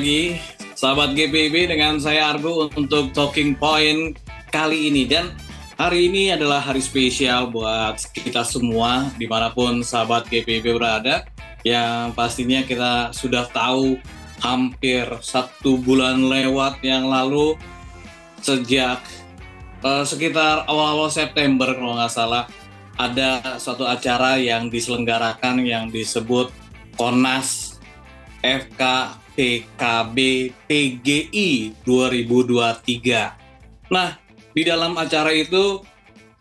lagi, sahabat GPIB dengan saya Argo untuk Talking Point kali ini. Dan hari ini adalah hari spesial buat kita semua, dimanapun sahabat GPIB berada. Yang pastinya kita sudah tahu hampir 1 bulan lewat yang lalu, sejak sekitar awal-awal September kalau nggak salah, ada suatu acara yang diselenggarakan yang disebut Konas FK-PKB PGI 2023. Nah, di dalam acara itu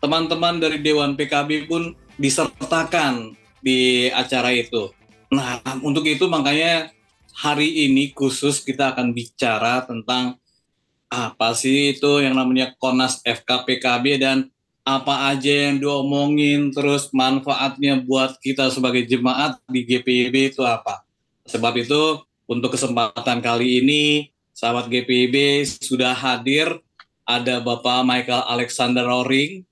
teman-teman dari Dewan PKB pun disertakan di acara itu. Nah, untuk itu makanya hari ini khusus kita akan bicara tentang apa sih itu yang namanya Konas FK-PKB dan apa aja yang diomongin, terus manfaatnya buat kita sebagai jemaat di GPIB itu apa. Sebab itu, untuk kesempatan kali ini, sahabat GPIB sudah hadir, ada Bapak Michael Alexander Roring.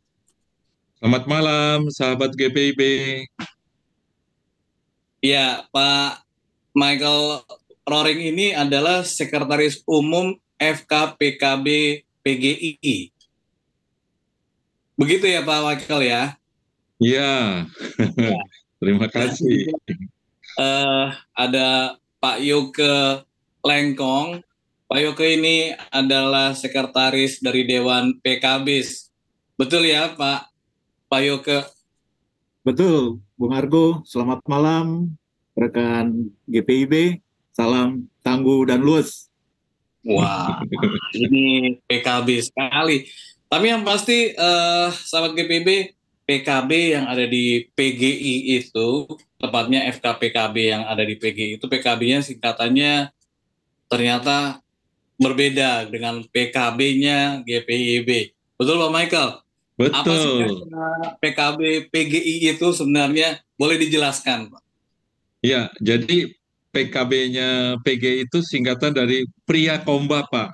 Selamat malam, sahabat GPIB. Ya, Pak Michael Roring ini adalah Sekretaris Umum FK-PKB PGI. Begitu ya Pak Michael ya? Iya, terima kasih. Ada Pak Yoke Lengkong. Pak Yoke ini adalah sekretaris dari Dewan PKB. Betul ya Pak Yoke? Betul, Bung Argo. Selamat malam, rekan GPIB. Salam tangguh dan luas. Wah, ini PKB sekali. Tapi yang pasti, sahabat GPIB, PKB yang ada di PGI itu, tepatnya FK-PKB yang ada di PGI itu, PKB-nya singkatannya ternyata berbeda dengan PKB-nya GPIB. Betul Pak Michael? Apa sih PKB PGI itu sebenarnya? Boleh dijelaskan Pak? Ya, jadi PKB-nya PGI itu singkatan dari Pria Kombapa.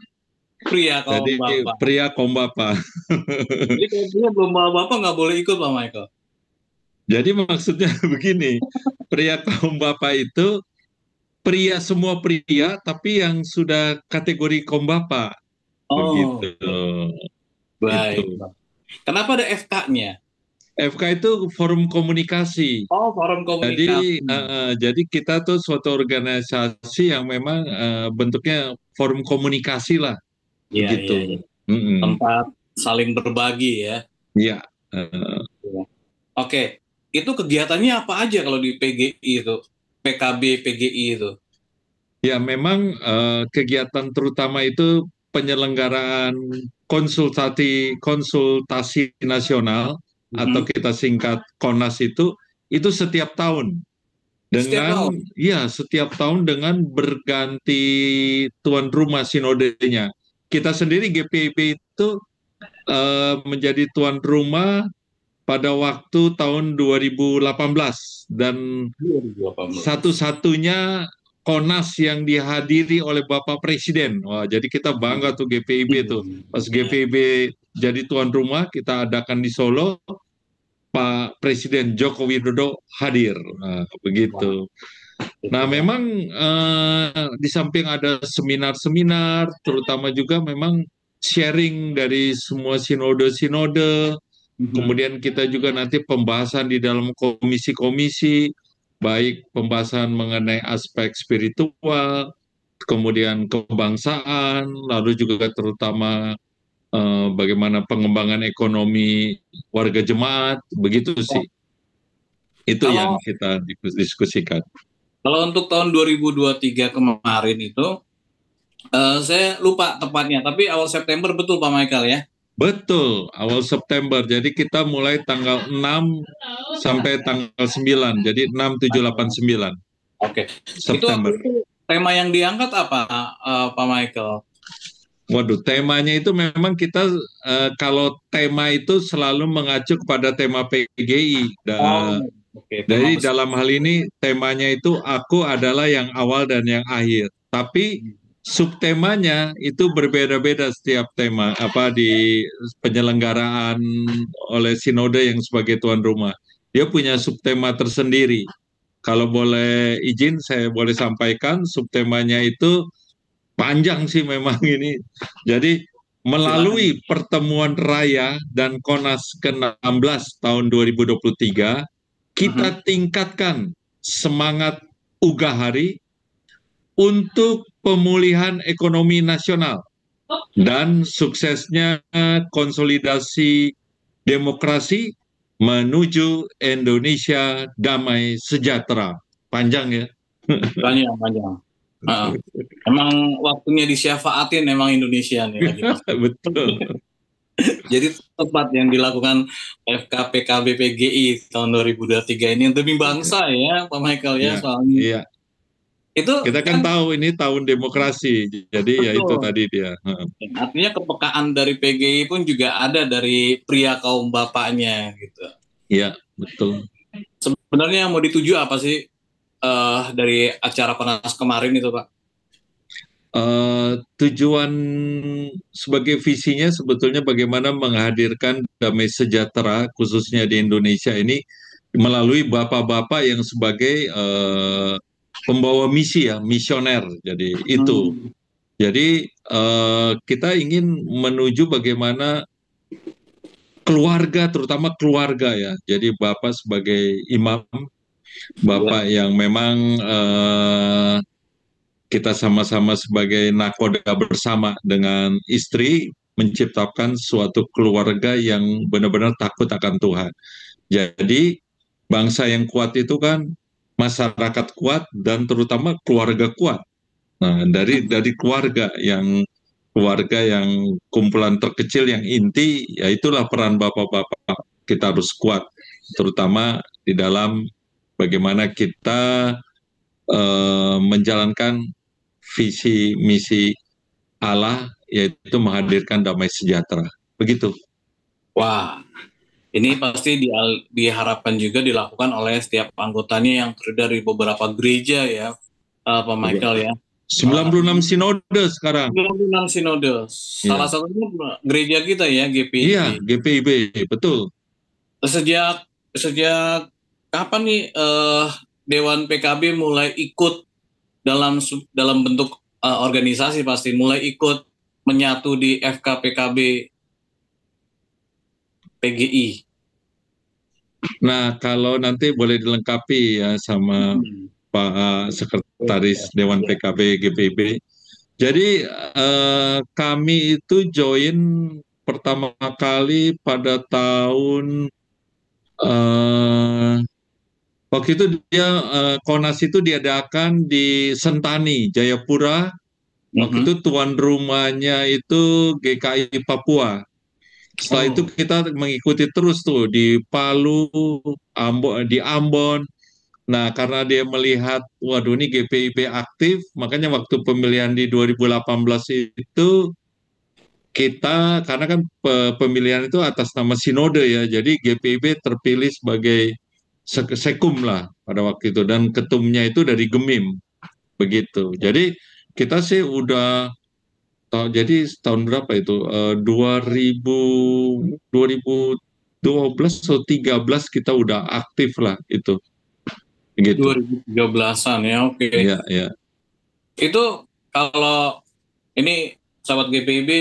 Pria Kombapa. Jadi Pria Kombapa. Jadi kalau dia belum bawa bapak nggak boleh ikut Pak Michael? Jadi maksudnya begini, Pria Kombapa itu pria, semua pria, tapi yang sudah kategori Kombapa. Begitu. Baik. Gitu. Kenapa ada FK-nya? FK itu forum komunikasi. Oh, forum komunikasi. Jadi kita tuh suatu organisasi yang memang bentuknya forum komunikasi lah. Iya, Begitu. iya. Tempat saling berbagi ya. Iya. Oke, itu kegiatannya apa aja kalau di PGI itu, PKB PGI itu? Ya, memang kegiatan terutama itu penyelenggaraan konsultasi nasional atau kita singkat Konas itu setiap tahun. Setiap tahun dengan berganti tuan rumah sinodenya. Kita sendiri GPIB itu menjadi tuan rumah pada waktu tahun 2018 dan satu-satunya Konas yang dihadiri oleh Bapak Presiden. Wah, jadi kita bangga tuh GPIB tuh. Pas GPIB jadi tuan rumah, kita adakan di Solo, Pak Presiden Joko Widodo hadir. Nah, begitu. Nah, memang di samping ada seminar-seminar, terutama juga memang sharing dari semua sinode-sinode, kemudian kita juga nanti pembahasan di dalam komisi-komisi, baik pembahasan mengenai aspek spiritual, kemudian kebangsaan, lalu juga terutama bagaimana pengembangan ekonomi warga jemaat, begitu sih. Itu yang kita diskusikan. Kalau untuk tahun 2023 kemarin itu, saya lupa tepatnya, tapi awal September betul Pak Michael ya? Betul, awal September. Jadi kita mulai tanggal 6 sampai tanggal 9. Jadi 6, 7, 8, 9. Oke. September. Itu tema yang diangkat apa, Pak Michael? Waduh, temanya itu memang kita, kalau tema itu selalu mengacu kepada tema PGI. Jadi dalam hal ini temanya itu aku adalah yang awal dan yang akhir. Tapi subtemanya itu berbeda-beda setiap tema di penyelenggaraan oleh sinode yang sebagai tuan rumah. Dia punya subtema tersendiri. Kalau boleh izin saya boleh sampaikan subtemanya itu panjang sih memang ini. Jadi melalui Silakan. pertemuan raya dan Konas ke-16 tahun 2023, Mhm. kita tingkatkan semangat Ugahari untuk pemulihan ekonomi nasional dan suksesnya konsolidasi demokrasi menuju Indonesia damai sejahtera. Panjang ya. Panjang, panjang. Heeh. Emang waktunya disyafaatin emang Indonesia nih lagi pas. Betul. Jadi tepat yang dilakukan FKPKB PGI tahun 2023 ini demi bangsa ya, Pak Michael ya, Ya, soalnya iya. itu Kita kan kan tahu ini tahun demokrasi, jadi ya itu betul. tadi dia. Artinya kepekaan dari PGI pun juga ada dari pria kaum bapaknya gitu. Iya, betul. Sebenarnya yang mau dituju apa sih dari acara Konas kemarin itu, Pak? Tujuan sebagai visinya sebetulnya bagaimana menghadirkan damai sejahtera khususnya di Indonesia ini melalui bapak-bapak yang sebagai pembawa misi ya, misioner. Jadi itu. Hmm. Jadi kita ingin menuju bagaimana keluarga, terutama keluarga ya. Jadi bapak sebagai imam, Ya. bapak yang memang kita sama-sama sebagai nakoda bersama dengan istri menciptakan suatu keluarga yang benar-benar takut akan Tuhan. Jadi bangsa yang kuat itu kan masyarakat kuat dan terutama keluarga kuat. Nah, dari keluarga yang kumpulan terkecil yang inti, ya itulah peran bapak-bapak kita harus kuat, terutama di dalam bagaimana kita menjalankan visi misi Allah, yaitu menghadirkan damai sejahtera. Begitu. Wah, ini pasti diharapkan juga dilakukan oleh setiap anggotanya yang terdiri dari beberapa gereja ya, Pak Michael ya. 96 sinode sekarang. 96 sinode. Salah Iya, satunya gereja kita ya, iya, GPIB. GPIB, betul. Sejak sejak kapan nih Dewan PKB mulai ikut dalam bentuk organisasi, pasti mulai ikut menyatu di FKPKB PGI? Nah, kalau nanti boleh dilengkapi ya sama Hmm. Pak Sekretaris Dewan Ya. PKB GPIB. Jadi kami itu join pertama kali pada tahun eh, waktu itu dia Konas itu diadakan di Sentani, Jayapura. Waktu itu Mhm. tuan rumahnya itu GKI Papua. Setelah itu Oh. kita mengikuti terus tuh di Palu, di Ambon. Nah, karena dia melihat, waduh ini GPIB aktif, makanya waktu pemilihan di 2018 itu kita, karena kan pemilihan itu atas nama sinode ya, jadi GPIB terpilih sebagai sekum lah pada waktu itu, dan ketumnya itu dari Gemim, begitu. Jadi kita sih udah, jadi tahun berapa itu? 2012 atau 13 kita udah aktif lah itu, begitu. 2013-an ya, oke. Iya, iya. Itu kalau ini sahabat GPIB,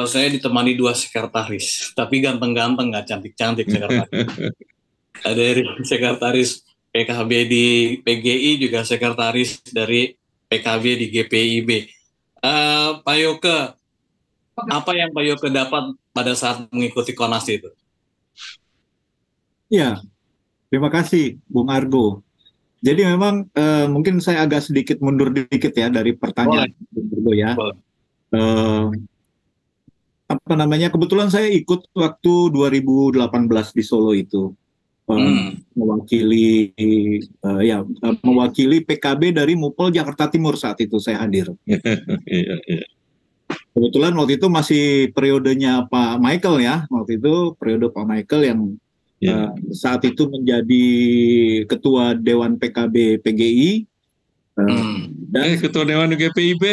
saya ditemani dua sekretaris, tapi ganteng-ganteng, nggak cantik-cantik sekretaris. Ada dari sekretaris PKB di PGI, juga sekretaris dari PKB di GPIB. Pak Yoke, apa yang Pak Yoke dapat pada saat mengikuti Konas itu? Ya, terima kasih Bung Argo. Jadi memang mungkin saya agak sedikit mundur dikit ya dari Boleh, pertanyaan Bung Argo ya. boleh. Eh, Apa namanya? Kebetulan saya ikut waktu 2018 di Solo itu. Mewakili mewakili PKB dari Mupol Jakarta Timur. Saat itu saya hadir. Iya, iya. Kebetulan waktu itu masih periodenya Pak Michael ya, waktu itu periode Pak Michael yang Ya. saat itu menjadi ketua Dewan PKB PGI. Dan Ketua Dewan GPIB.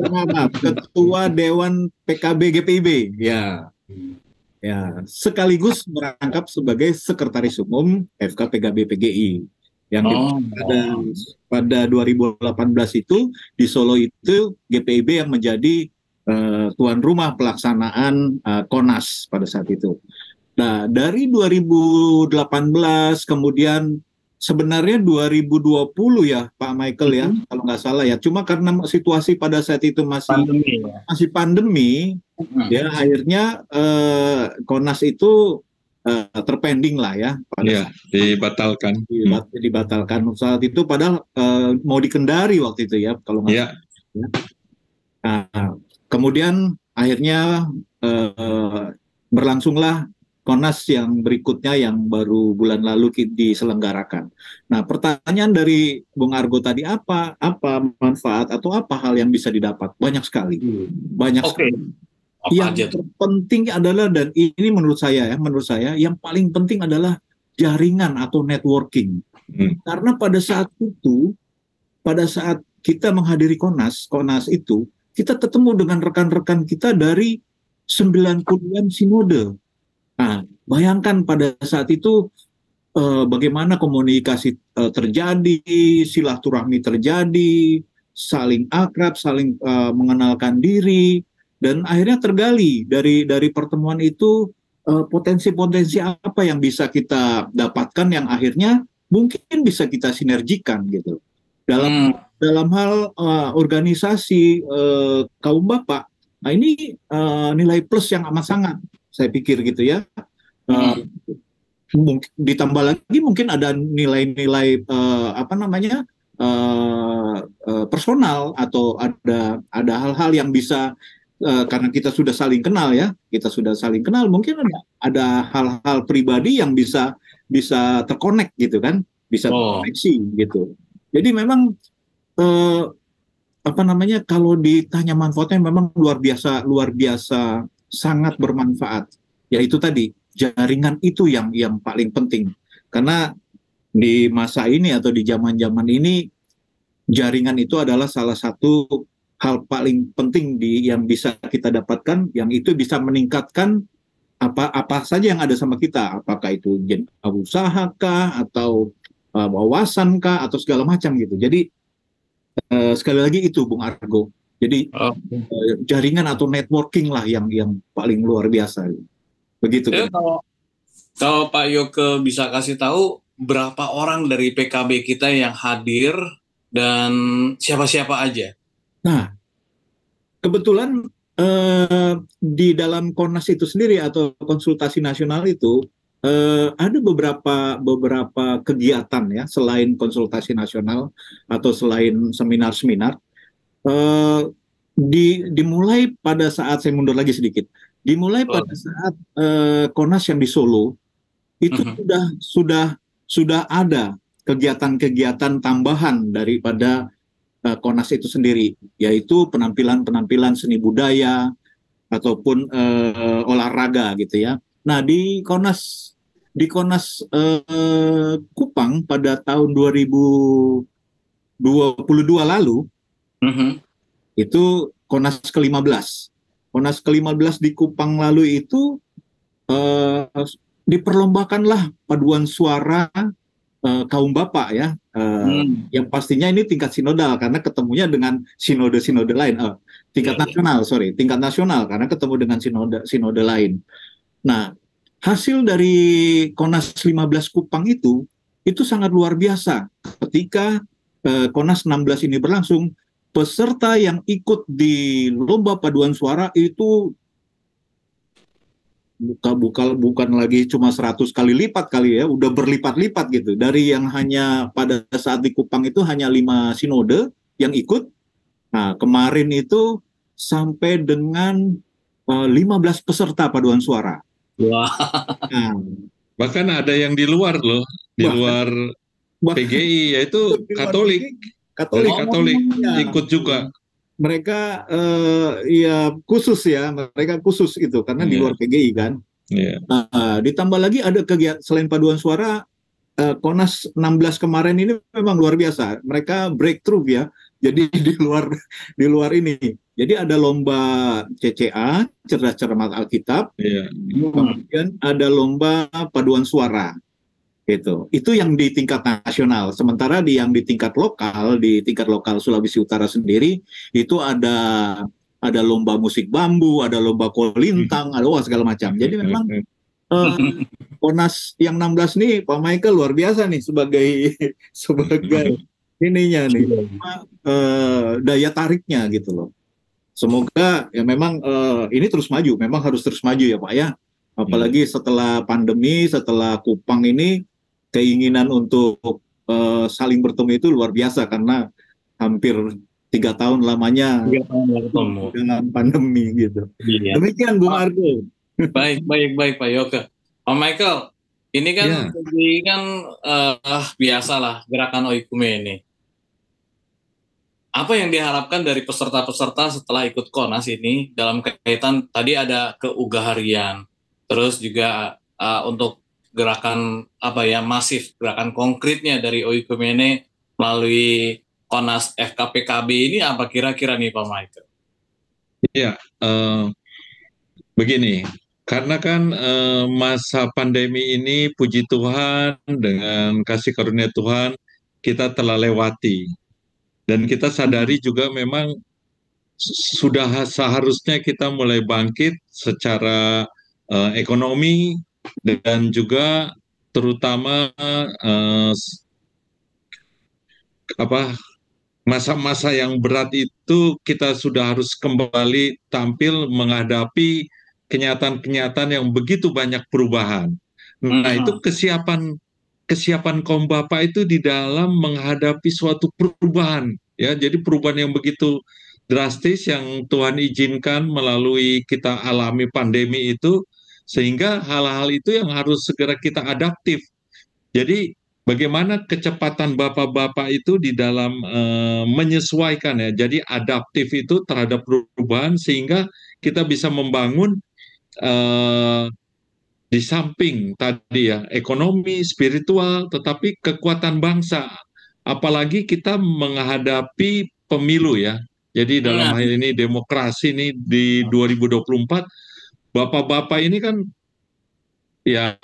maaf, ketua Dewan PKB GPIB ya. Ya, sekaligus merangkap sebagai Sekretaris Umum FKPKB PGI. Yang pada 2018 itu di Solo itu GPIB yang menjadi tuan rumah pelaksanaan KONAS pada saat itu. Nah, dari 2018 kemudian sebenarnya 2020 ya Pak Michael ya, kalau nggak salah ya. Cuma karena situasi pada saat itu masih pandemi ya akhirnya KONAS itu terpending lah ya. Dibatalkan. Dibatalkan saat itu padahal mau di Kendari waktu itu ya kalau nggak salah. Ya. Nah, kemudian akhirnya berlangsunglah KONAS yang berikutnya yang baru bulan lalu diselenggarakan. Nah, pertanyaan dari Bung Argo tadi apa manfaat atau apa hal yang bisa didapat? Banyak sekali. Banyak sekali. Yang terpenting adalah, dan ini menurut saya yang paling penting adalah jaringan atau networking. Karena pada saat kita menghadiri KONAS itu, kita ketemu dengan rekan-rekan kita dari 90 sinode. Nah, bayangkan pada saat itu bagaimana komunikasi terjadi, silaturahmi terjadi, saling akrab, saling mengenalkan diri, dan akhirnya tergali dari pertemuan itu potensi-potensi apa yang bisa kita dapatkan yang akhirnya mungkin bisa kita sinergikan gitu. Dalam hal organisasi kaum bapak, nah ini nilai plus yang amat sangat. Saya pikir gitu ya. Ditambah lagi mungkin ada nilai-nilai personal atau ada hal-hal yang bisa karena kita sudah saling kenal ya, mungkin ada hal-hal pribadi yang bisa terkonek gitu kan, bisa terkoneksi gitu. Jadi memang kalau ditanya manfaatnya memang luar biasa sangat bermanfaat. Yaitu tadi jaringan itu yang paling penting. Karena di masa ini atau di zaman-zaman ini jaringan itu adalah salah satu hal paling penting yang bisa kita dapatkan, yang itu bisa meningkatkan apa saja yang ada sama kita, apakah itu usaha kah atau wawasan kah atau segala macam gitu. Jadi sekali lagi itu Bung Argo. Jadi jaringan atau networking lah yang paling luar biasa. Begitu. Ya, kalau Pak Yoke bisa kasih tahu berapa orang dari PKB kita yang hadir dan siapa-siapa aja? Nah, kebetulan di dalam KONAS itu sendiri atau konsultasi nasional itu ada beberapa kegiatan ya selain konsultasi nasional atau selain seminar-seminar. Dimulai pada saat saya mundur lagi sedikit. Dimulai pada saat KONAS yang di Solo itu sudah ada kegiatan-kegiatan tambahan daripada KONAS itu sendiri, yaitu penampilan-penampilan seni budaya ataupun olahraga gitu ya. Nah, di KONAS Kupang pada tahun 2022 lalu itu KONAS ke-15. KONAS ke-15 di Kupang lalu itu diperlombakanlah paduan suara kaum bapak ya, yang pastinya ini tingkat sinodal karena ketemunya dengan sinode-sinode lain, tingkat nasional karena ketemu dengan sinode lain. Nah, hasil dari KONAS 15 Kupang itu sangat luar biasa. Ketika KONAS 16 ini berlangsung, peserta yang ikut di lomba paduan suara itu bukan lagi cuma 100 kali lipat kali ya, udah berlipat-lipat gitu. Dari yang hanya pada saat di Kupang itu hanya 5 sinode yang ikut. Nah, kemarin itu sampai dengan 15 peserta paduan suara. Wah. Nah, bahkan ada yang di luar loh, luar PGI, yaitu Katolik. Katolik ikut juga. Mereka ya khusus itu karena di luar PGI kan. Ditambah lagi ada kegiatan selain paduan suara, KONAS 16 kemarin ini memang luar biasa. Mereka breakthrough ya. Jadi di luar ini. Jadi ada lomba CCA, cerdas cermat Alkitab. Kemudian ada lomba paduan suara. Itu yang di tingkat nasional. Sementara yang di tingkat lokal Sulawesi Utara sendiri itu ada lomba musik bambu, ada lomba kolintang, ada segala macam. Jadi memang eh, Ponas yang 16 nih Pak Michael luar biasa nih sebagai sebagai ininya nih daya tariknya gitu loh. Semoga ya memang ini terus maju, memang harus terus maju ya Pak ya. Apalagi setelah pandemi, setelah Kupang ini keinginan untuk saling bertemu itu luar biasa karena hampir 3 tahun lamanya 3 tahun nggak ketemu. dengan pandemi gitu. Iya. Demikian Bung Argo. Baik Pak Yoga. Pak Michael, ini kan Ya. biasalah gerakan Oikume ini. Apa yang diharapkan dari peserta-peserta setelah ikut Konas ini dalam kaitan tadi ada keugaharian, terus juga untuk gerakan masif, gerakan konkretnya dari Oikume ini melalui Konas FKPKB ini apa kira-kira nih Pak Michael? Ya, begini, karena kan masa pandemi ini puji Tuhan dengan kasih karunia Tuhan kita telah lewati. Dan kita sadari juga memang sudah seharusnya kita mulai bangkit secara ekonomi dan juga terutama masa-masa yang berat itu kita sudah harus kembali tampil menghadapi kenyataan-kenyataan yang begitu banyak perubahan. Nah, itu kesiapan kaum bapak itu di dalam menghadapi suatu perubahan, ya. Jadi perubahan yang begitu drastis yang Tuhan izinkan melalui kita alami pandemi itu, sehingga hal-hal itu yang harus segera kita adaptif. Jadi bagaimana kecepatan bapak-bapak itu di dalam menyesuaikan, ya. Jadi adaptif itu terhadap perubahan sehingga kita bisa membangun di samping tadi ya ekonomi, spiritual, tetapi kekuatan bangsa. Apalagi kita menghadapi pemilu ya. Jadi dalam hal ini demokrasi ini di 2024, bapak-bapak ini kan ya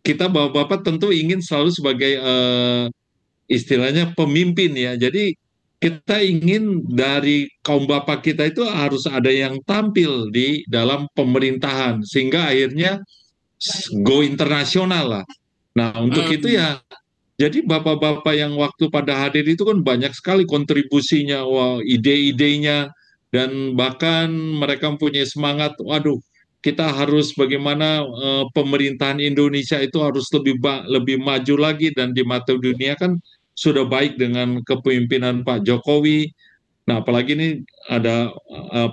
kita bapak-bapak tentu ingin selalu sebagai istilahnya pemimpin ya. Jadi kita ingin dari kaum bapak kita itu harus ada yang tampil di dalam pemerintahan sehingga akhirnya go internasional lah. Nah, untuk itu ya, jadi bapak-bapak yang waktu pada hadir itu kan banyak sekali kontribusinya, wah, ide-idenya, dan bahkan mereka mempunyai semangat, waduh, kita harus bagaimana pemerintahan Indonesia itu harus lebih maju lagi, dan di mata dunia kan sudah baik dengan kepemimpinan Pak Jokowi. Nah, apalagi ini ada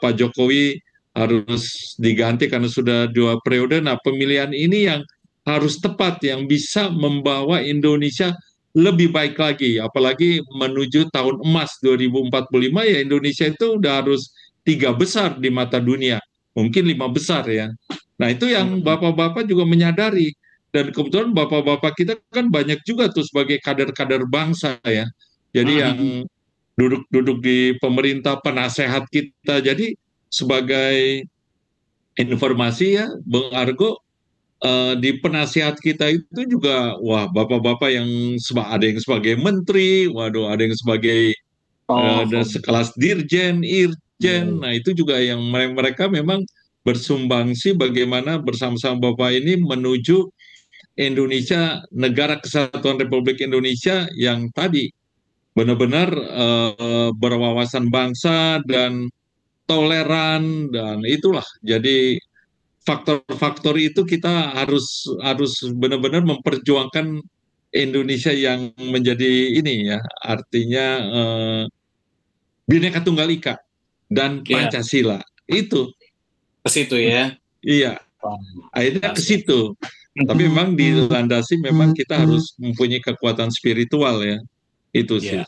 Pak Jokowi harus diganti karena sudah 2 periode. Nah, pemilihan ini yang harus tepat, yang bisa membawa Indonesia lebih baik lagi. Apalagi menuju tahun emas 2045 ya, Indonesia itu udah harus 3 besar di mata dunia. Mungkin 5 besar ya. Nah, itu yang bapak-bapak juga menyadari. Dan kebetulan bapak-bapak kita kan banyak juga tuh sebagai kader-kader bangsa ya. Jadi yang duduk-duduk di pemerintah, penasehat kita. Jadi sebagai informasi ya, Bung Argo, di penasihat kita itu juga, wah, bapak-bapak yang ada yang sebagai menteri, waduh, ada yang sebagai sekelas dirjen, irjen. Nah, itu juga yang mereka memang bersumbangsi bagaimana bersama-sama bapak ini menuju Indonesia, negara kesatuan Republik Indonesia yang tadi benar-benar berwawasan bangsa dan toleran, dan itulah jadi faktor-faktor itu kita harus benar-benar memperjuangkan Indonesia yang menjadi ini ya, artinya Bhinneka Tunggal Ika dan Pancasila itu ke situ ya. Iya, akhirnya ke situ. Tapi memang dilandasi, memang kita harus mempunyai kekuatan spiritual ya, itu sih.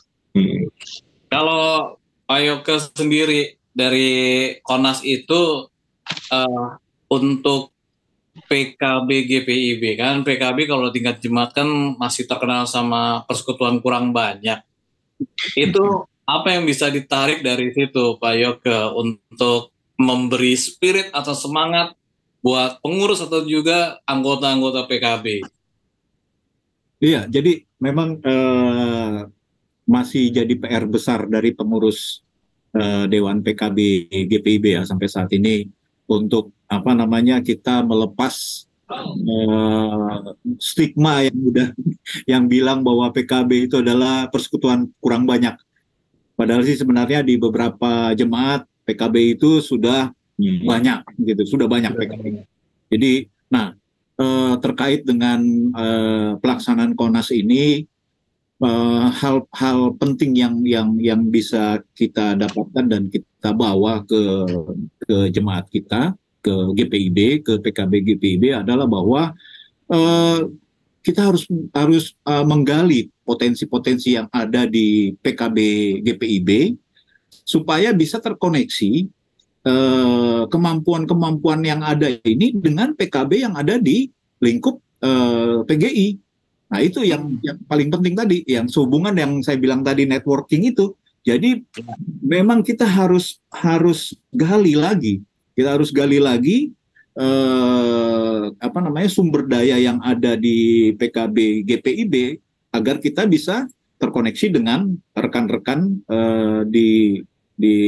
Kalau Pak Yoke sendiri dari Konas itu untuk PKB GPIB kan, PKB kalau tingkat jemaat kan masih terkenal sama persekutuan kurang banyak. Itu apa yang bisa ditarik dari situ Pak Yoke untuk memberi spirit atau semangat buat pengurus atau juga anggota-anggota PKB? Iya, jadi memang masih jadi PR besar dari pengurus Dewan PKB GPIB ya sampai saat ini untuk apa namanya kita melepas stigma yang udah yang bilang bahwa PKB itu adalah persekutuan kurang banyak. Padahal sih sebenarnya di beberapa jemaat PKB itu sudah banyak gitu, sudah banyak PKB. Jadi, nah terkait dengan pelaksanaan KONAS ini hal-hal penting yang bisa kita dapatkan dan kita bawa ke jemaat kita, ke GPIB, ke PKB GPIB adalah bahwa eh, kita harus menggali potensi-potensi yang ada di PKB GPIB supaya bisa terkoneksi kemampuan-kemampuan yang ada ini dengan PKB yang ada di lingkup PGI. Nah itu yang paling penting tadi, yang sehubungan yang saya bilang tadi networking itu. Jadi memang kita harus gali lagi, kita harus gali lagi apa namanya sumber daya yang ada di PKB GPIB agar kita bisa terkoneksi dengan rekan-rekan di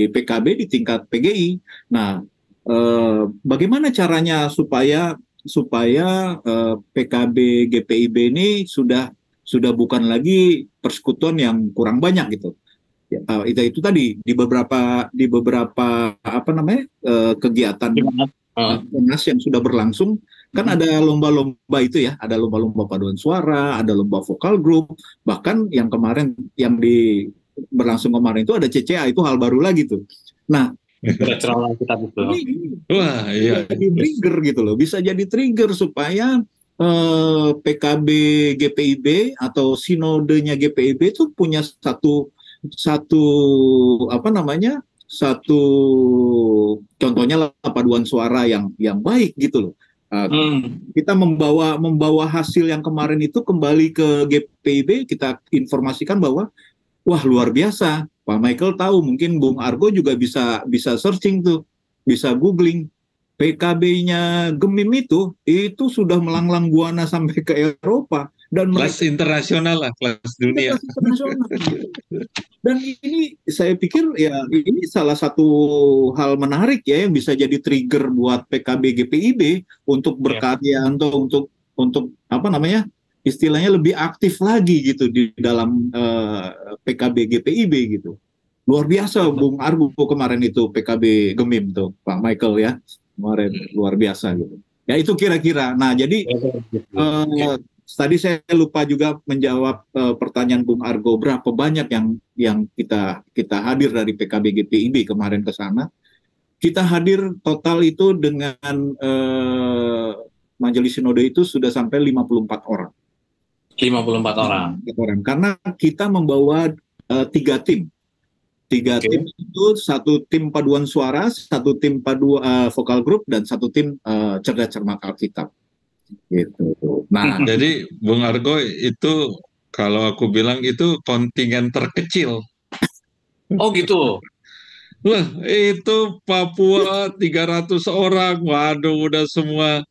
PKB di tingkat PGI. Nah, bagaimana caranya supaya PKB GPIB ini sudah bukan lagi persekutuan yang kurang banyak gitu. Ya, itu tadi di beberapa apa namanya kegiatan KONAS yang sudah berlangsung kan ada lomba-lomba itu ya, ada lomba-lomba paduan suara, ada lomba vokal group, bahkan yang kemarin yang berlangsung kemarin itu ada CCA, itu hal baru lagi tuh. Nah, kita betul. Wah, iya. Bisa jadi trigger gitu loh, bisa jadi trigger supaya PKB GPIB atau sinodenya GPIB itu punya satu apa namanya satu contohnya lah paduan suara yang baik gitu loh. Kita membawa hasil yang kemarin itu kembali ke GPIB, kita informasikan bahwa wah luar biasa. Pak Michael tahu, mungkin Bung Argo juga bisa searching tuh, bisa googling. PKB-nya Gemim itu sudah melanglang buana sampai ke Eropa dan kelas internasional lah, kelas dunia. Kelas internasional. Dan ini saya pikir ya ini salah satu hal menarik ya yang bisa jadi trigger buat PKB GPIB untuk berkarya untuk apa namanya istilahnya lebih aktif lagi gitu di dalam PKB GPIB gitu. Luar biasa Bung Argo kemarin itu PKB Gemim tuh Pak Michael ya kemarin luar biasa gitu. Ya itu kira-kira. Nah jadi tadi saya lupa juga menjawab pertanyaan Bung Argo berapa banyak yang kita hadir dari PKB GPIB kemarin ke sana. Kita hadir total itu dengan Majelis Sinode itu sudah sampai 54 orang. 54 orang. Karena kita membawa 3 tim. 3 tim itu, 1 tim paduan suara, 1 tim vokal group, dan 1 tim cerdas cermat Alkitab. Gitu. Nah, jadi Bung Argo itu kalau aku bilang itu kontingen terkecil. Oh gitu. Wah, itu Papua 300 orang. Waduh, udah semua.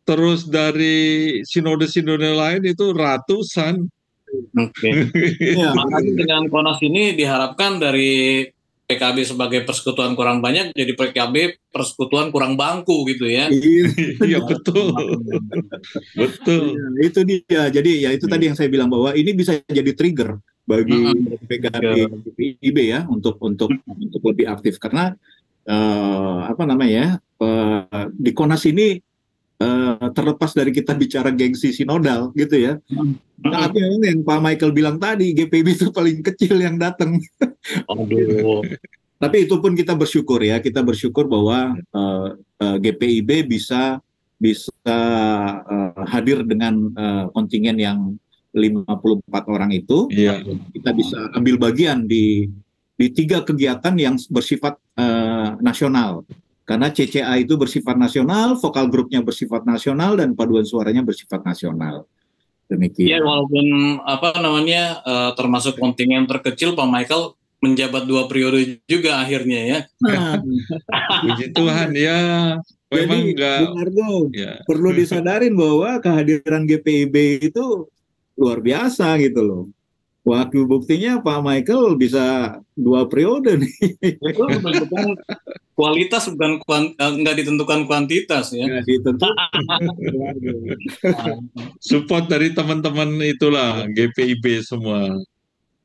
Terus dari sinode-sinode lain itu ratusan. Oke. Makanya dengan KONAS ini diharapkan dari PKB sebagai persekutuan kurang banyak jadi PKB persekutuan kurang bangku gitu ya. Iya betul. Betul. Ya, itu dia. Jadi ya itu tadi yang saya bilang bahwa ini bisa jadi trigger bagi PKB IB ya untuk lebih aktif karena apa namanya di KONAS ini terlepas dari kita bicara gengsi sinodal gitu ya. Tapi yang Pak Michael bilang tadi GPIB itu paling kecil yang datang. Aduh. Tapi itu pun kita bersyukur ya, kita bersyukur bahwa GPIB bisa hadir dengan kontingen yang 54 orang itu. Iya. Kita bisa ambil bagian di 3 kegiatan yang bersifat nasional. Karena CCA itu bersifat nasional, vokal grupnya bersifat nasional, dan paduan suaranya bersifat nasional. Demikian. Ya walaupun apa namanya termasuk kontingen terkecil, Pak Michael menjabat 2 periode juga akhirnya ya. Nah, puji Tuhan ya. Memang jadi Bung Argo perlu disadarin bahwa kehadiran GPIB itu luar biasa gitu loh. Waktu buktinya Pak Michael bisa 2 periode nih. Itu menunjukkan kualitas bukan nggak ditentukan kuantitas ya. Nggak ditentukan. Support dari teman-teman itulah GPIB semua.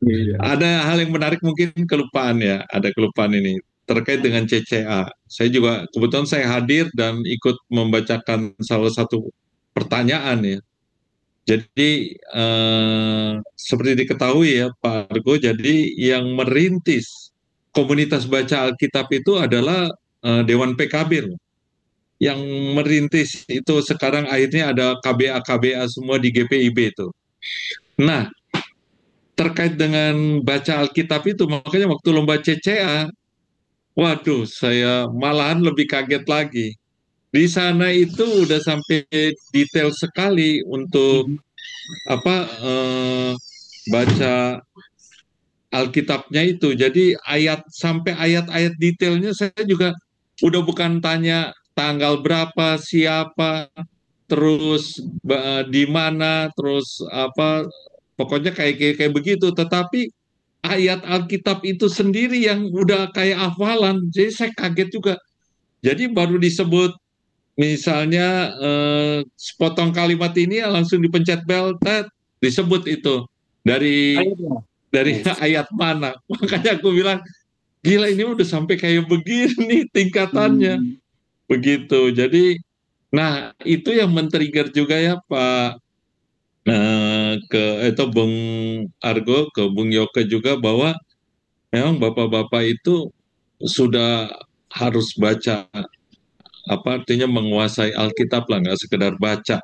Iya. Ada hal yang menarik mungkin kelupaan ya, ada kelupaan ini terkait dengan CCA. Saya juga kebetulan saya hadir dan ikut membacakan salah satu pertanyaan ya. Jadi seperti diketahui ya Pak Argo, jadi yang merintis komunitas baca Alkitab itu adalah Dewan PKB loh. Yang merintis itu sekarang akhirnya ada KBA-KBA semua di GPIB itu. Nah, terkait dengan baca Alkitab itu, makanya waktu lomba CCA, waduh, saya malahan lebih kaget lagi. Di sana itu udah sampai detail sekali untuk apa baca Alkitabnya itu. Jadi ayat sampai ayat-ayat detailnya saya juga udah bukan tanya tanggal berapa, siapa, terus di mana, terus apa, pokoknya kayak begitu. Tetapi ayat Alkitab itu sendiri yang udah kayak hafalan. Jadi saya kaget juga. Jadi baru disebut misalnya sepotong kalimat ini langsung dipencet bel, disebut itu dari ayat mana. Makanya aku bilang, gila ini udah sampai kayak begini tingkatannya. Begitu. Jadi, nah itu yang men-trigger juga ya Pak itu Bung Argo, ke Bung Yoke juga bahwa memang bapak-bapak itu sudah harus baca, apa artinya menguasai Alkitab lah, nggak sekedar baca.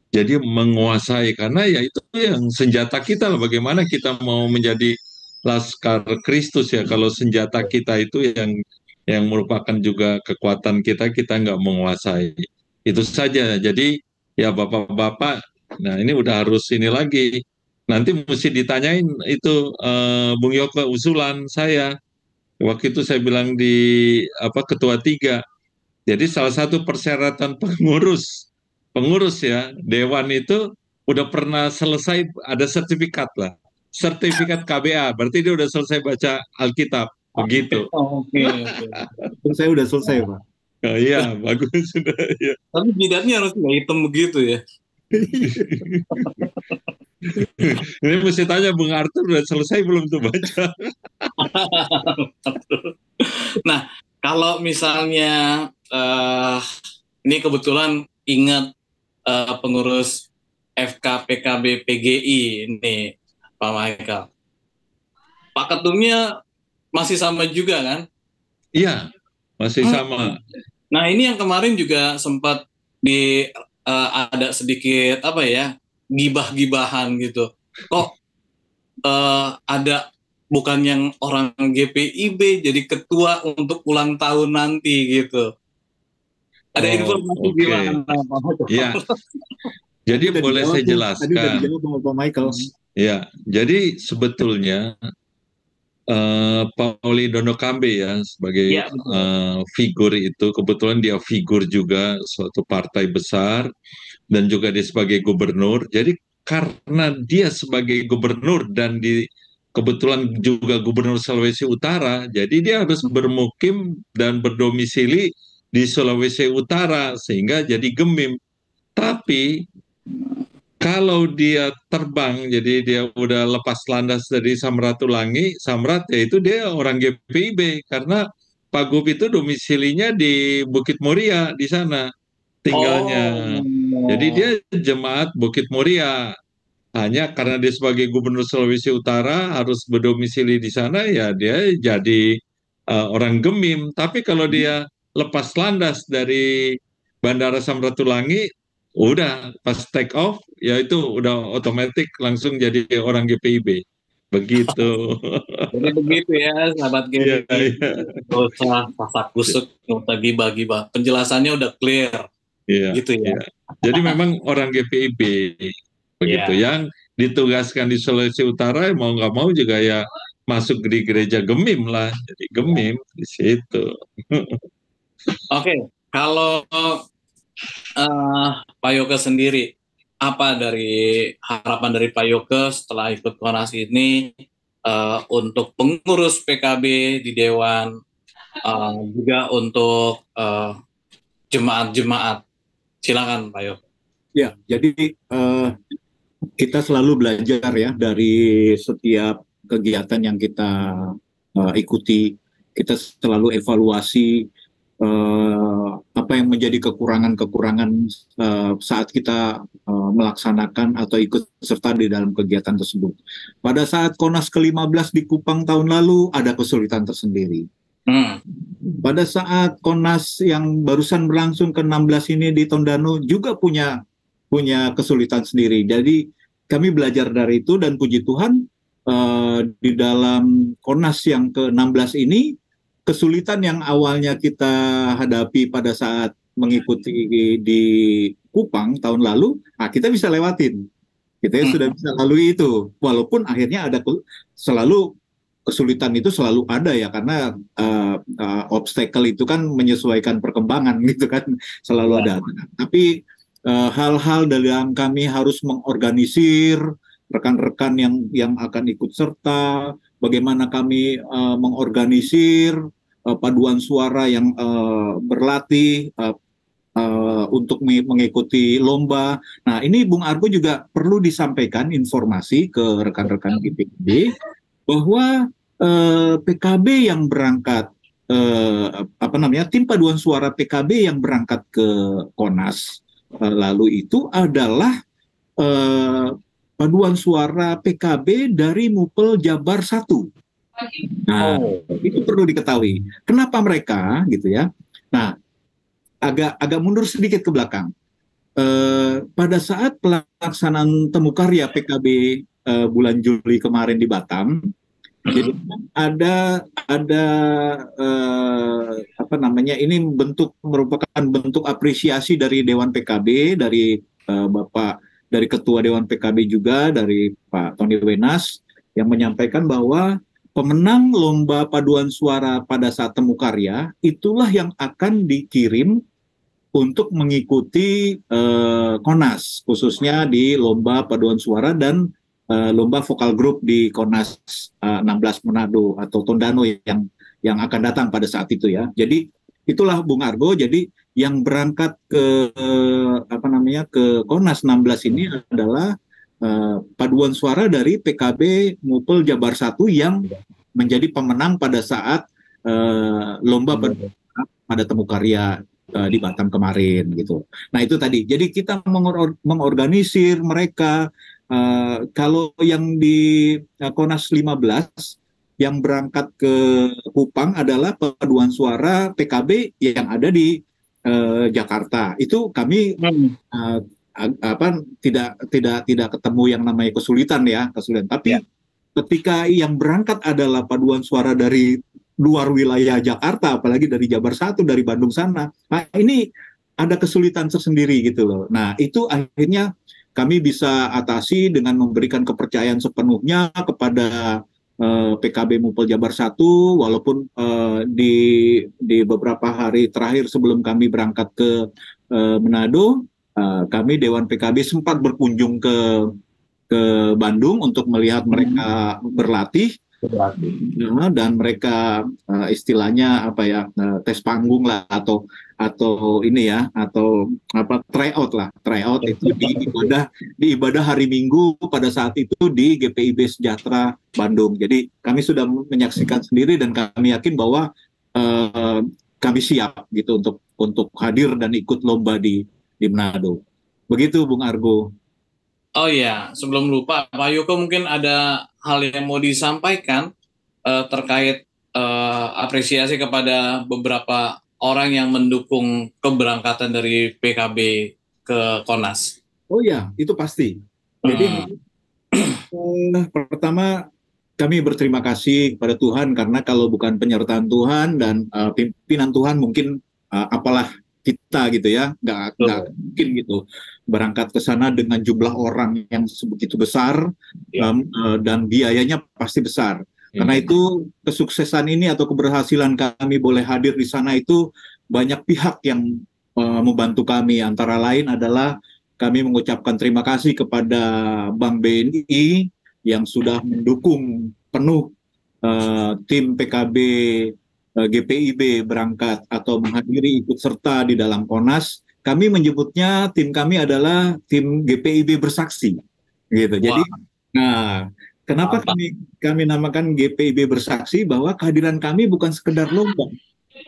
Jadi menguasai, karena ya itu yang senjata kita lah, bagaimana kita mau menjadi Laskar Kristus ya, kalau senjata kita itu yang merupakan juga kekuatan kita, kita nggak menguasai. Itu saja, jadi ya bapak-bapak, nah ini udah harus ini lagi, nanti mesti ditanyain itu Bung Yoke usulan saya, waktu itu saya bilang di apa ketua 3, jadi salah satu persyaratan pengurus ya dewan itu udah pernah selesai, ada sertifikat lah, sertifikat KBA, berarti dia udah selesai baca Alkitab, begitu. Oke. Saya udah selesai Pak. Oh, iya bagus sudah ya. Tapi jidatnya harus nggak hitam begitu ya. Ini mesti tanya Bung Arthur udah selesai belum tuh baca. Nah, kalau misalnya ini kebetulan ingat pengurus FKPKB PGI ini Pak Michael. Pak Ketumnya masih sama juga kan? Iya, masih sama. Nah, ini yang kemarin juga sempat ada sedikit apa ya, gibah-gibahan gitu. Kok ada bukan yang orang GPIB jadi ketua untuk ulang tahun nanti gitu. Ada informasi gimana Pak? Iya. Jadi boleh saya jelaskan. Tadi udah dijawab sama Pak Michael. Ya, jadi sebetulnya Pauli Donokambe ya sebagai figur itu, kebetulan dia figur juga suatu partai besar dan juga dia sebagai gubernur. Jadi karena dia sebagai gubernur dan kebetulan juga gubernur Sulawesi Utara, jadi dia harus bermukim dan berdomisili di Sulawesi Utara sehingga jadi gemim. Tapi kalau dia terbang, jadi dia udah lepas landas dari Samratulangi, Samrat yaitu dia orang GPIB karena Pak Gub itu domisilinya di Bukit Muria di sana tinggalnya. Jadi dia jemaat Bukit Muria. Hanya karena dia sebagai Gubernur Sulawesi Utara harus berdomisili di sana, ya dia jadi orang gemim. Tapi kalau dia lepas landas dari Bandara Samratulangi, udah pas take off, ya itu udah otomatis langsung jadi orang GPIB. Begitu. Jadi begitu ya, sahabat GPIB. Nggak usah sasak-kusuk, nggak usah gibah-gibah. Penjelasannya udah clear. Gitu ya. Jadi memang orang GPIB. Begitu, yang ditugaskan di Sulawesi Utara mau nggak mau juga ya masuk di gereja gemim lah, jadi gemim di situ. Oke, kalau Pak Yoke sendiri apa dari harapan dari Pak Yoke setelah ikut Konas ini untuk pengurus PKB di Dewan, juga untuk jemaat-jemaat. Silakan Pak Yoke. Ya, jadi kita selalu belajar ya dari setiap kegiatan yang kita ikuti. Kita selalu evaluasi apa yang menjadi kekurangan-kekurangan saat kita melaksanakan atau ikut serta di dalam kegiatan tersebut. Pada saat Konas ke-15 di Kupang tahun lalu ada kesulitan tersendiri. Pada saat Konas yang barusan berlangsung ke-16 ini di Tondano juga punya kesulitan sendiri. Jadi kami belajar dari itu dan puji Tuhan di dalam Konas yang ke-16 ini kesulitan yang awalnya kita hadapi pada saat mengikuti di Kupang tahun lalu, kita bisa lewatin. Kita sudah bisa lalui itu. Walaupun akhirnya ada selalu kesulitan itu selalu ada ya, karena obstacle itu kan menyesuaikan perkembangan gitu kan, selalu ada. Tapi hal-hal dalam kami harus mengorganisir rekan-rekan yang akan ikut serta, bagaimana kami mengorganisir paduan suara yang berlatih untuk mengikuti lomba. Nah, ini Bung Argo juga perlu disampaikan informasi ke rekan-rekan GPIB bahwa PKB yang berangkat tim paduan suara PKB yang berangkat ke Konas lalu itu adalah paduan suara PKB dari Mupel Jabar 1. Nah, itu perlu diketahui. Kenapa mereka gitu ya? Nah, agak mundur sedikit ke belakang. Pada saat pelaksanaan temu karya PKB bulan Juli kemarin di Batam, jadi ada ini merupakan bentuk apresiasi dari Dewan PKB, dari dari Ketua Dewan PKB juga, dari Pak Tony Wenas, yang menyampaikan bahwa pemenang lomba paduan suara pada saat temu karya itulah yang akan dikirim untuk mengikuti Konas, khususnya di lomba paduan suara dan lomba vokal grup di Konas 16 Manado atau Tondano yang akan datang pada saat itu ya. Jadi itulah Bung Argo. Jadi yang berangkat ke ke Konas 16 ini adalah paduan suara dari PKB Mupel Jabar 1 yang menjadi pemenang pada saat lomba pada temu karya di Batam kemarin gitu. Nah itu tadi. Jadi kita mengorganisir mereka. Kalau yang di Konas 15 yang berangkat ke Kupang adalah paduan suara PKB yang ada di Jakarta. Itu kami tidak ketemu yang namanya kesulitan. Tapi ketika yang berangkat adalah paduan suara dari luar wilayah Jakarta, apalagi dari Jabar 1, dari Bandung sana, nah ini ada kesulitan tersendiri gitu loh. Nah itu akhirnya kami bisa atasi dengan memberikan kepercayaan sepenuhnya kepada PKB Mupel Jabar 1, walaupun di beberapa hari terakhir sebelum kami berangkat ke Manado, kami Dewan PKB sempat berkunjung ke Bandung untuk melihat mereka berlatih. Dan mereka istilahnya tes panggung lah atau tryout itu di ibadah hari Minggu pada saat itu di GPIB Sejahtera Bandung. Jadi kami sudah menyaksikan sendiri dan kami yakin bahwa kami siap gitu untuk hadir dan ikut lomba di Manado. Begitu Bung Argo. Oh iya, sebelum lupa, Pak Yoke mungkin ada hal yang mau disampaikan terkait apresiasi kepada beberapa orang yang mendukung keberangkatan dari PKB ke Konas. Oh iya, itu pasti. Jadi pertama kami berterima kasih kepada Tuhan, karena kalau bukan penyertaan Tuhan dan pimpinan Tuhan mungkin apalah kita gitu ya, nggak mungkin gitu berangkat ke sana dengan jumlah orang yang sebegitu besar dan biayanya pasti besar. Karena itu kesuksesan ini atau keberhasilan kami boleh hadir di sana itu banyak pihak yang membantu kami, antara lain adalah kami mengucapkan terima kasih kepada Bank BNI yang sudah mendukung penuh tim PKB GPIB berangkat atau menghadiri ikut serta di dalam KONAS. Kami menyebutnya tim kami adalah tim GPIB bersaksi, gitu. Jadi, nah, kenapa kami namakan GPIB bersaksi bahwa kehadiran kami bukan sekedar lomba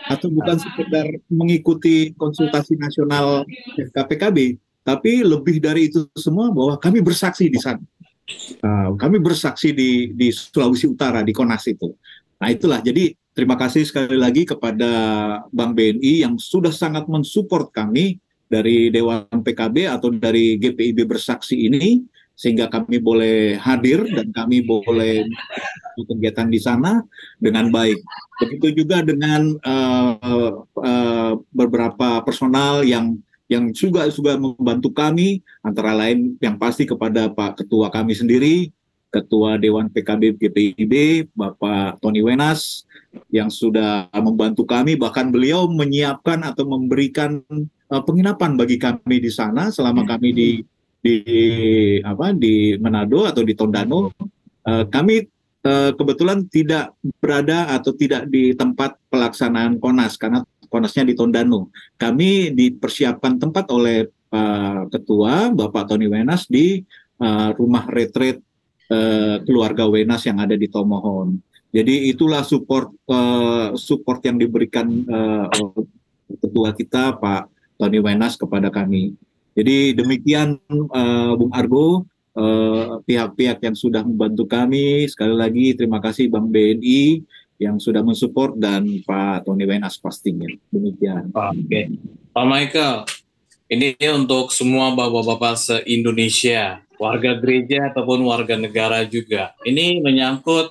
atau bukan sekedar mengikuti konsultasi nasional PKB, tapi lebih dari itu semua bahwa kami bersaksi di sana. Kami bersaksi di Sulawesi Utara, di KONAS itu. Nah itulah, jadi terima kasih sekali lagi kepada Bank BNI yang sudah sangat mensupport kami dari Dewan PKB atau dari GPIB bersaksi ini, sehingga kami boleh hadir dan kami boleh kegiatan di sana dengan baik. Begitu juga dengan beberapa personal yang juga membantu kami, antara lain yang pasti kepada Pak Ketua kami sendiri, Ketua Dewan PKB GPIB, Bapak Tony Wenas, yang sudah membantu kami, bahkan beliau menyiapkan atau memberikan penginapan bagi kami di sana selama kami di Manado atau di Tondano. Kami kebetulan tidak berada atau tidak di tempat pelaksanaan KONAS karena KONASnya di Tondano. Kami dipersiapkan tempat oleh Pak Ketua, Bapak Tony Wenas, di rumah retreat keluarga Wenas yang ada di Tomohon. Jadi itulah support yang diberikan oleh Ketua kita, Pak Tony Wenas, kepada kami. Jadi demikian Bung Argo, pihak-pihak yang sudah membantu kami. Sekali lagi terima kasih Bank BNI yang sudah mensupport dan Pak Tony Wenas pastinya. Demikian. Oke. Pak Michael, ini untuk semua bapak-bapak se-Indonesia, warga gereja ataupun warga negara juga. Ini menyangkut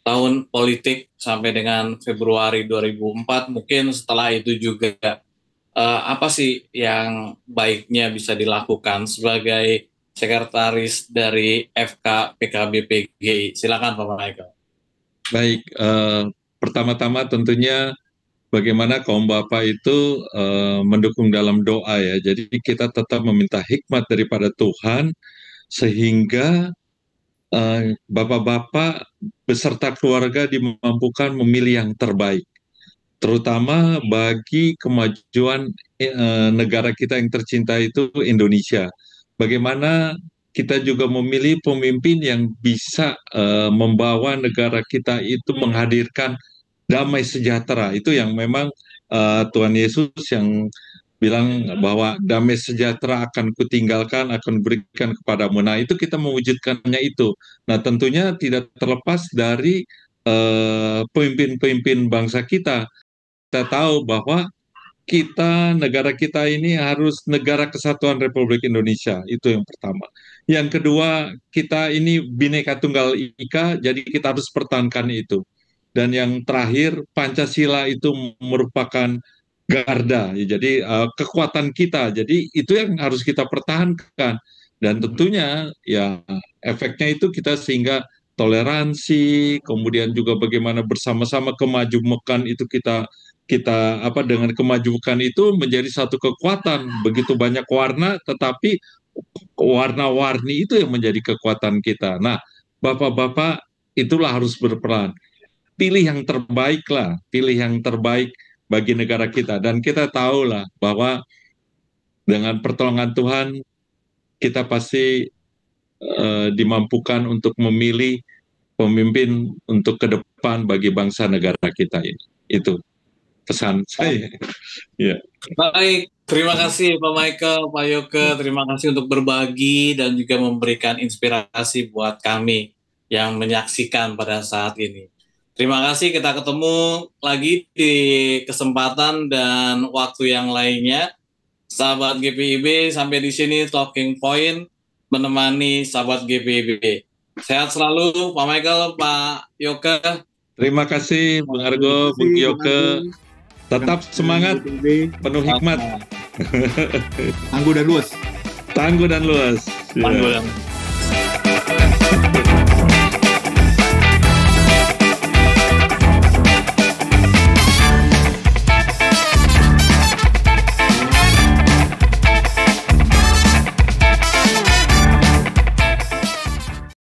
tahun politik sampai dengan Februari 2004, mungkin setelah itu juga. Apa sih yang baiknya bisa dilakukan sebagai sekretaris dari FK PKB PGI? Silakan Pak Michael. Baik, pertama-tama tentunya bagaimana kaum bapak itu mendukung dalam doa ya. Jadi kita tetap meminta hikmat daripada Tuhan sehingga bapak-bapak beserta keluarga dimampukan memilih yang terbaik, terutama bagi kemajuan negara kita yang tercinta itu Indonesia. Bagaimana kita juga memilih pemimpin yang bisa membawa negara kita itu menghadirkan damai sejahtera. Itu yang memang Tuhan Yesus yang bilang bahwa damai sejahtera akan kutinggalkan, akan berikan kepadamu. Nah itu kita mewujudkannya itu. Nah tentunya tidak terlepas dari pemimpin-pemimpin bangsa kita. Kita tahu bahwa negara kita ini harus negara kesatuan Republik Indonesia, itu yang pertama. Yang kedua, kita ini Bhinneka Tunggal Ika, jadi kita harus pertahankan itu. Dan yang terakhir, Pancasila itu merupakan garda, jadi kekuatan kita, jadi itu yang harus kita pertahankan. Dan tentunya ya efeknya itu kita sehingga toleransi, kemudian juga bagaimana bersama-sama kemajukan itu kita dengan kemajukan itu menjadi satu kekuatan. Begitu banyak warna, tetapi warna-warni itu yang menjadi kekuatan kita. Nah, bapak-bapak itulah harus berperan. Pilih yang terbaik lah, pilih yang terbaik bagi negara kita. Dan kita tahulah bahwa dengan pertolongan Tuhan, kita pasti dimampukan untuk memilih pemimpin untuk ke depan bagi bangsa negara kita ini. Itu pesan saya. Ya. Baik, terima kasih Pak Michael, Pak Yoke, terima kasih untuk berbagi dan juga memberikan inspirasi buat kami yang menyaksikan pada saat ini. Terima kasih, kita ketemu lagi di kesempatan dan waktu yang lainnya. Sahabat GPIB, sampai di sini Talking Point menemani sahabat GPIB. Sehat selalu Pak Michael, Pak Yoke. Terima kasih Bung Argo, Bung Yoke. Tetap semangat, penuh hikmat. Tangguh dan luas. Tangguh dan luas. Tangguh dan luas.